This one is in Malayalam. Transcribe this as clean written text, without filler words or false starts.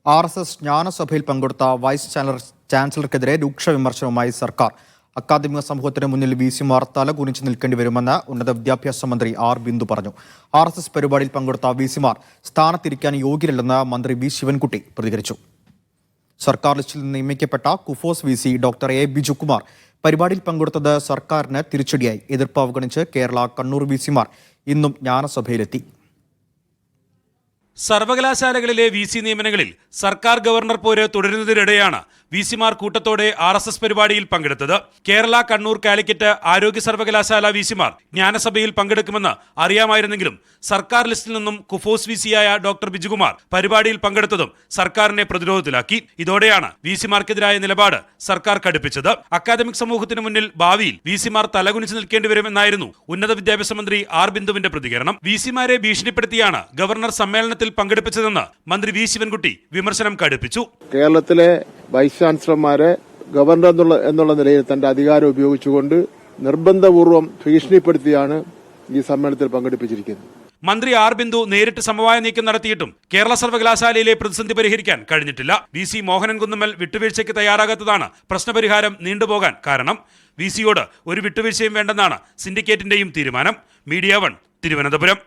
RSS ജ്ഞാനസഭയിൽ പങ്കെടുത്ത വൈസ് ചാൻസലർക്കെതിരെ രൂക്ഷ വിമർശനവുമായി സർക്കാർ. അക്കാദമിക സമൂഹത്തിന് മുന്നിൽ വിസിമാർ തലകുനിച്ച് നിൽക്കേണ്ടി വരുമെന്ന് ഉന്നത വിദ്യാഭ്യാസ മന്ത്രി ആർ ബിന്ദു പറഞ്ഞു. RSS പരിപാടിയിൽ പങ്കെടുത്ത വിസിമാർ സ്ഥാനത്തിരിക്കാൻ യോഗ്യരല്ലെന്ന് മന്ത്രി വി ശിവൻകുട്ടി പ്രതികരിച്ചു. സർക്കാർ ലിസ്റ്റിൽ നിന്ന് നിയമിക്കപ്പെട്ട KUFOS VC doctor A Bijukumar പരിപാടിയിൽ പങ്കെടുത്തത് സർക്കാരിന് തിരിച്ചടിയായി. എതിർപ്പ് അവഗണിച്ച് കേരള, കണ്ണൂർ വിസിമാർ ഇന്നും ജ്ഞാനസഭയിലെത്തി. സർവകലാശാലകളിലെ വിസി നിയമനങ്ങളിൽ സർക്കാർ ഗവർണർ പോര് തുടരുന്നതിനിടെയാണ് വിസിമാർ കൂട്ടത്തോടെ RSS പരിപാടിയിൽ പങ്കെടുത്തത്. കേരള, കണ്ണൂർ, കാലിക്കറ്റ് ആരോഗ്യ സർവകലാശാല വിസിമാർ ജ്ഞാനസഭയിൽ പങ്കെടുക്കുമെന്ന് അറിയാമായിരുന്നെങ്കിലും സർക്കാർ ലിസ്റ്റിൽ നിന്നും കുഫോസ് വിസിയായ ഡോക്ടർ ബിജുകുമാർ പരിപാടിയിൽ പങ്കെടുത്തതും സർക്കാരിനെ പ്രതിരോധത്തിലാക്കി. ഇതോടെയാണ് വിസിമാർക്കെതിരായ നിലപാട് സർക്കാർ കടുപ്പിച്ചത്. അക്കാദമിക് സമൂഹത്തിന് മുന്നിൽ ഭാവിയിൽ വിസിമാർ തലകുനിച്ച് നിൽക്കേണ്ടി വരുമെന്നായിരുന്നു ഉന്നത വിദ്യാഭ്യാസ മന്ത്രി ആർ ബിന്ദുവിന്റെ പ്രതികരണം. വിസിമാരെ ഭീഷണിപ്പെടുത്തിയാണ് ഗവർണർ സമ്മേളനത്തിൽ പങ്കെടുപ്പിച്ചതെന്ന് മന്ത്രി വി ശിവൻകുട്ടി വിമർശനം കടുപ്പിച്ചു. കേരളത്തിലെ വൈസ് ചാൻസലർമാരെ ഗവർണർ എന്നുള്ള നിലയിൽ തന്റെ അധികാരം ഉപയോഗിച്ചുകൊണ്ട് നിർബന്ധപൂർവ്വം ഭീഷണിപ്പെടുത്തിയാണ് ഈ സമ്മേളനത്തിൽ പങ്കെടുപ്പിച്ചിരിക്കുന്നത്. മന്ത്രി ആർ ബിന്ദു നേരിട്ട് സമവായ നീക്കം നടത്തിയിട്ടും കേരള സർവകലാശാലയിലെ പ്രതിസന്ധി പരിഹരിക്കാൻ കഴിഞ്ഞിട്ടില്ല. VC മോഹനൻ കുന്നുമ്മൽ വിട്ടുവീഴ്ചയ്ക്ക് തയ്യാറാകാത്തതാണ് പ്രശ്നപരിഹാരം നീണ്ടുപോകാൻ കാരണം. VCയോട് ഒരു വിട്ടുവീഴ്ചയും വേണ്ടെന്നാണ് സിൻഡിക്കേറ്റിന്റെയും തീരുമാനം. മീഡിയ 1 തിരുവനന്തപുരം.